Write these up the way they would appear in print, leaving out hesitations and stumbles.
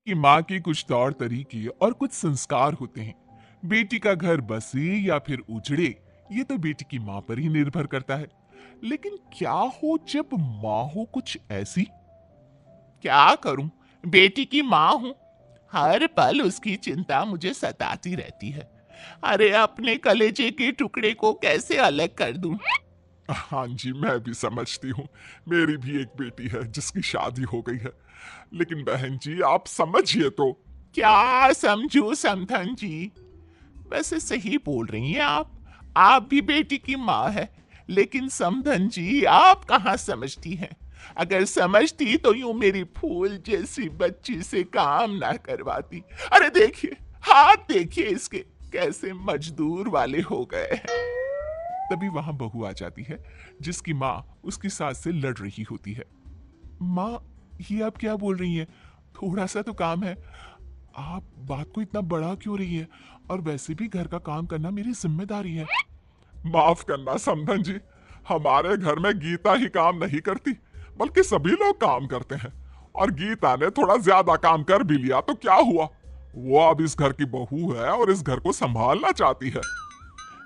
कि माँ के कुछ तौर तरीके और कुछ संस्कार होते हैं। बेटी का घर बसे या फिर उजड़े, ये तो बेटी की माँ पर ही निर्भर करता है। लेकिन क्या हो जब माँ हो कुछ ऐसी? क्या करूं, बेटी की माँ हूं। हर पल उसकी चिंता मुझे सताती रहती है। अरे अपने कलेजे के टुकड़े को कैसे अलग कर दूं? हाँ जी, मैं भी समझती हूँ। मेरी भी एक बेटी है जिसकी शादी हो गई है। लेकिन बहन जी, आप समझिए तो। क्या समझू समधन जी? वैसे सही बोल रही हैं आप भी बेटी की माँ है। लेकिन समधन जी, आप कहाँ समझती हैं? अगर समझती तो यूं मेरी फूल जैसी बच्ची से काम ना करवाती। अरे देखिए, हाथ देखिए इसके कैसे मजदूर वाले हो गए हैं। तभी वहां बहू आ जाती है, जिसकी माँ उसकी सास से लड़ रही होती है। माँ, ये आप क्या बोल रही हैं? थोड़ा सा तो काम है। आप बात को इतना बड़ा क्यों रही है? और वैसे भी घर का काम करना मेरी जिम्मेदारी है। माफ करना समधन जी, हमारे घर में गीता ही काम नहीं करती, बल्कि सभी लोग काम करते हैं। और गीता ने थोड़ा ज्यादा काम कर भी लिया तो क्या हुआ? वो अब इस घर की बहू है और इस घर को संभालना चाहती है।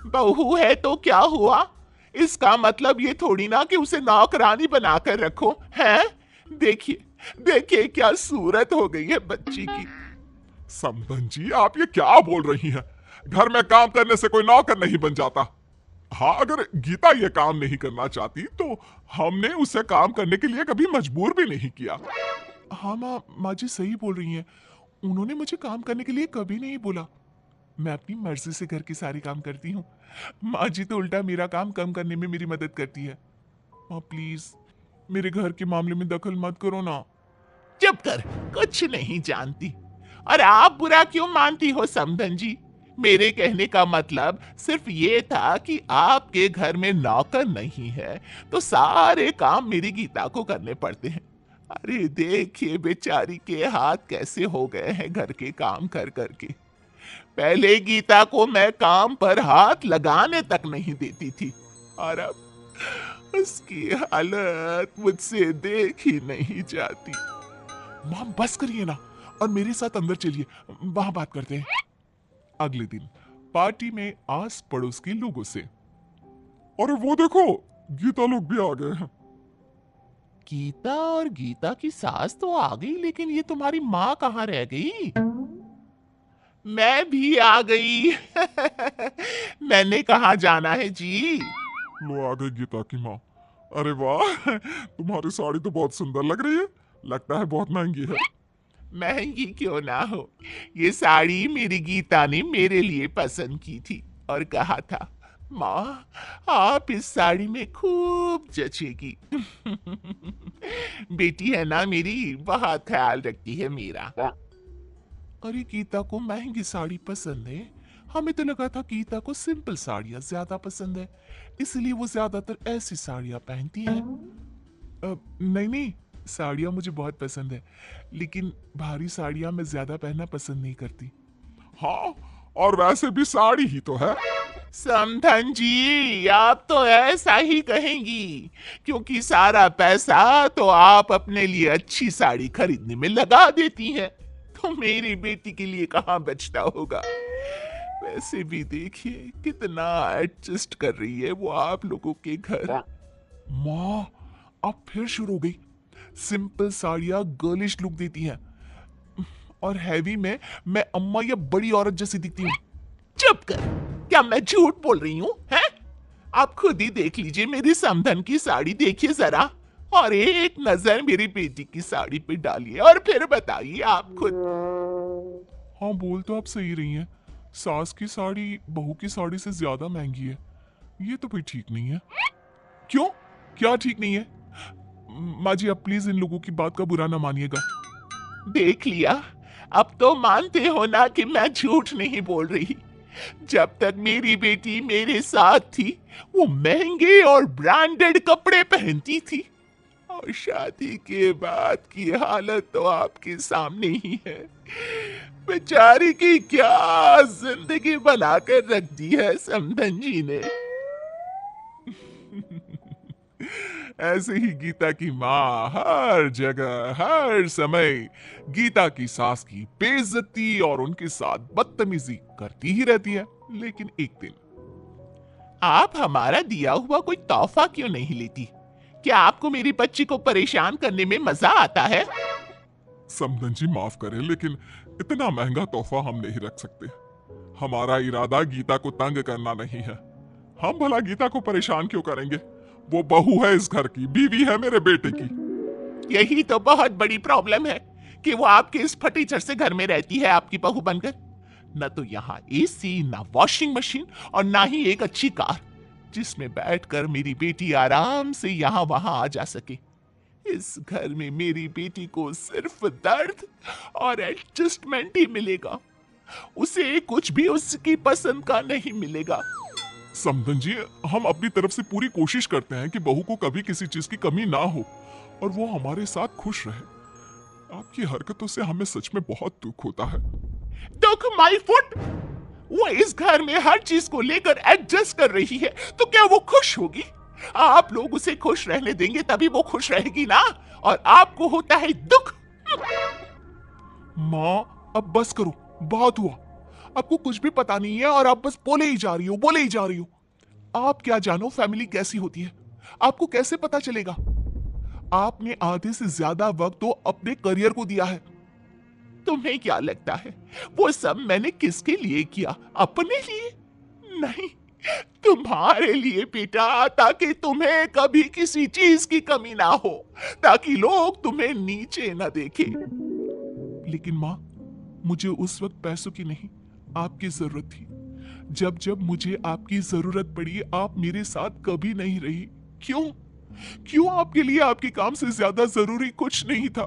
बहू है तो क्या हुआ? इसका मतलब ये थोड़ी ना कि उसे नौकरानी बनाकर रखो हैं? देखिए, देखिए क्या सूरत हो गई है बच्ची की। समधन जी, आप ये क्या बोल रही हैं? घर में काम करने से कोई नौकर नहीं बन जाता। हाँ, अगर गीता ये काम नहीं करना चाहती तो हमने उसे काम करने के लिए कभी मजबूर भी नहीं किया। हाँ माँ, माँ जी सही बोल रही हैं। उन्होंने मुझे काम करने के लिए कभी नहीं बोला। मैं अपनी मर्जी से घर के सारे काम करती हूँ। माँ जी तो उल्टा मेरा काम कम करने में मेरी मदद करती है। माँ प्लीज, मेरे घर के मामले में दखल मत करो ना। चुप कर, कुछ नहीं जानती। और आप बुरा क्यों मानती हो समधन जी? मेरे कहने का मतलब सिर्फ ये था कि आपके घर में नौकर नहीं है, तो सारे काम मेरी गीता को करने पड़ते हैं। अरे देखिए बेचारी के हाथ कैसे हो गए हैं घर के काम कर करके। पहले गीता को मैं काम पर हाथ लगाने तक नहीं देती थी, और अब उसकी हालत मुझसे देखी नहीं जाती। माम बस करिए ना, और मेरे साथ अंदर चलिए, वहां बात करते हैं। अगले दिन पार्टी में आस पड़ोस के लोगों से, अरे वो देखो, गीता लोग भी आ गए हैं। गीता और गीता की सास तो आ गई, लेकिन ये तुम्हारी माँ कहाँ रह गई? मैं भी आ गई। मैंने कहा जाना है जी? लो आ गई गीता की माँ। अरे वाह, तुम्हारी साड़ी तो बहुत सुंदर लग रही है। लगता है बहुत महंगी है। महंगी क्यों ना हो, ये साड़ी मेरी गीता ने मेरे लिए पसंद की थी और कहा था, माँ आप इस साड़ी में खूब जचेगी। बेटी है ना मेरी, बहुत ख्याल रखती है मेरा। अरे गीता को महंगी साड़ी पसंद है? हमें तो लगा था गीता को सिंपल साड़ियाँ ज्यादा पसंद है, इसलिए वो ज्यादातर ऐसी साड़ियाँ पहनती है। नहीं नहीं, साड़ियाँ मुझे बहुत पसंद है, लेकिन भारी साड़ियाँ मैं ज्यादा पहनना पसंद नहीं करती। हाँ, और वैसे भी साड़ी ही तो है। समधन जी, आप तो ऐसा ही कहेंगी, क्योंकि सारा पैसा तो आप अपने लिए अच्छी साड़ी खरीदने में लगा देती हैं, तो मेरी बेटी के लिए कहाँ बचता होगा। वैसे भी देखिए कितना एडजस्ट कर रही है वो आप लोगों के घर। माँ, अब फिर शुरू हो गई। सिंपल साड़ियाँ गर्लिश लुक देती हैं, और हैवी में मैं अम्मा या बड़ी औरत जैसी दिखती हूँ। चुप कर, क्या मैं झूठ बोल रही हूँ हैं? आप खुद ही देख लीजिए मेरी समधन की साड़ी, देखिए जरा, और एक नजर मेरी बेटी की साड़ी पे डालिए और फिर बताइए आप खुद। हाँ, बोल तो आप सही रही हैं। सास की साड़ी बहू की साड़ी से ज्यादा महंगी है। ये तो कोई ठीक नहीं है। क्यों? क्या ठीक नहीं है? माँ जी, आप प्लीज इन लोगों की बात का बुरा ना मानिएगा। देख लिया, अब तो मानते हो ना कि मैं झूठ नहीं बोल रही। जब तक मेरी बेटी मेरे साथ थी, वो महंगे और ब्रांडेड कपड़े पहनती थी, और शादी के बाद की हालत तो आपके सामने ही है। बेचारी की क्या जिंदगी बनाकर रख दी है समधन जी ने। ऐसे ही गीता की माँ हर जगह हर समय गीता की सास की बेइज्जती और उनके साथ बदतमीजी करती ही रहती है। लेकिन एक दिन, आप हमारा दिया हुआ कोई तोहफा क्यों नहीं लेती? क्या आपको मेरी बच्ची को परेशान करने में मजा आता है? समधन जी माफ करें, लेकिन इतना महंगा तोहफा हम नहीं रख सकते। हमारा इरादा गीता को तंग करना नहीं है। हम भला गीता को परेशान क्यों करेंगे? वो बहू है इस घर की, बीवी है मेरे बेटे की। यही तो बहुत बड़ी प्रॉब्लम है कि वो आपके इस फटीचर से घर में रहती है आपकी बहू बनकर। न तो यहाँ एसी, ना वॉशिंग मशीन और ना ही एक अच्छी कार जिसमें बैठकर मेरी बेटी आराम से यहाँ वहां आ जा सके। इस घर में मेरी बेटी को सिर्फ दर्द और एडजस्टमेंट ही मिलेगा। उसे कुछ भी उसकी पसंद का नहीं मिलेगा। समधन जी, हम अपनी तरफ से पूरी कोशिश करते हैं कि बहू को कभी किसी चीज की कमी ना हो और वो हमारे साथ खुश रहे। आपकी हरकतों से हमें सच में बहुत दुख होता है। दुख माय फुट! वो इस घर में हर चीज को लेकर एडजस्ट कर रही है, तो क्या वो खुश होगी? आप लोग उसे खुश रहने देंगे तभी वो खुश रहेगी ना, और आपको होता है दुख। माँ, अब बस करो, बहुत हुआ। आपको कुछ भी पता नहीं है और आप बस बोले ही जा रही हो, बोले ही जा रही हो। आप क्या जानो फैमिली कैसी होती है? आपको कैसे पता चलेगा? आपने आधे से ज्यादा वक्त तो अपने करियर को दिया है। तुम्हें क्या लगता है वो सब मैंने किसके लिए किया? अपने लिए? नहीं, तुम्हारे लिए बेटा, ताकि तुम्हें कभी किसी चीज की कमी ना हो, ताकि लोग तुम्हें नीचे ना देखें। लेकिन माँ, मुझे उस वक्त पैसों की नहीं, आपकी जरूरत थी। जब जब मुझे आपकी जरूरत पड़ी, आप मेरे साथ कभी नहीं रही। क्यों? क्यों आपके लिए आपके काम से ज्यादा जरूरी कुछ नहीं था?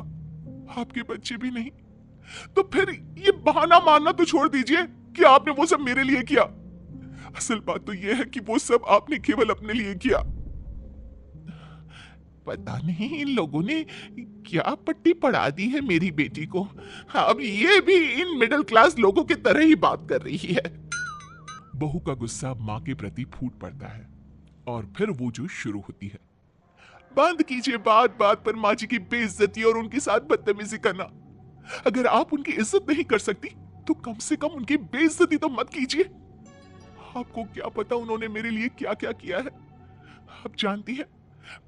आपके बच्चे भी नहीं। तो फिर ये बहाना मारना तो छोड़ दीजिए कि आपने वो सब मेरे लिए किया। असल बात तो ये है कि वो सब आपने केवल अपने लिए किया। पता नहीं इन लोगों ने क्या पट्टी पढ़ा दी है मेरी बेटी को। अब ये भी इन मिडिल क्लास लोगों की तरह ही बात कर रही है। बहू का गुस्सा माँ के प्रति फूट पड़ता है और फिर वो जो शुरू होती है। बंद कीजिए बात बात पर माँ जी की बेइज्जती और उनके साथ बदतमीजी करना। अगर आप उनकी इज्जत नहीं कर सकती तो कम से कम उनकी बेइज्जती तो मत कीजिए। आपको क्या पता उन्होंने मेरे लिए क्या क्या किया है। आप जानती हैं,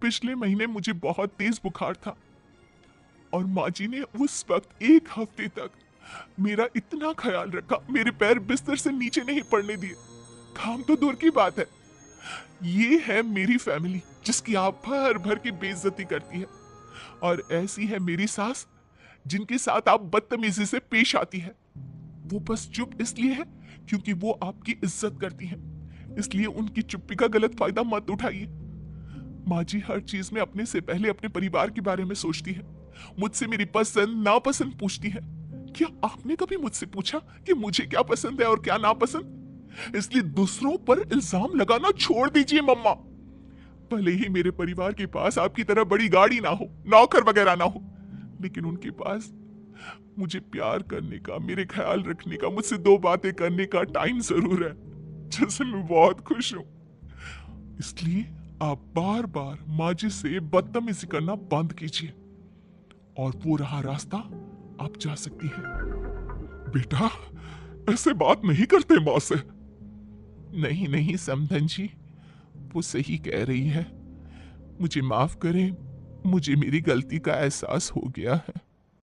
पिछले महीने मुझे बहुत तेज बुखार था और माँ जी ने उस वक्त 1 हफ्ते तक मेरा इतना ख्याल रखा, मेरे पैर बिस्तर से नीचे नहीं पड़ने दिए। काम तो दूर की बात है। ये है मेरी फैमिली जिसकी आप भर भर की बेइज्जती करती है, और ऐसी है मेरी सास जिनके साथ आप बदतमीजी से पेश आती है। वो बस चुप इसलिए है क्योंकि वो आपकी इज्जत करती हैं, इसलिए उनकी चुप्पी का गलत फायदा मत उठाइए। माँ जी हर चीज में अपने से पहले अपने परिवार के बारे में सोचती है। मुझसे मेरी पसंद नापसंद पूछती है। क्या आपने कभी मुझसे पूछा कि मुझे क्या पसंद है और क्या नापसंद? इसलिए दूसरों पर इल्जाम लगाना छोड़ दीजिए मम्मा। भले ही मेरे परिवार के पास आपकी तरह बड़ी गाड़ी ना हो, नौकर वगैरह ना हो, लेकिन उनके पास मुझे प्यार करने का, मेरे ख्याल रखने का, मुझसे 2 बातें करने का टाइम जरूर है, जिससे मैं बहुत खुश हूं। इसलिए आप बार बार माँ जी से बदतमीजी करना बंद कीजिए और वो रहा रास्ता, आप जा सकती हैं। बेटा, ऐसे बात नहीं करते माँ से। नहीं नहीं समधन जी, वो सही कह रही है। मुझे माफ करें, मुझे मेरी गलती का एहसास हो गया है।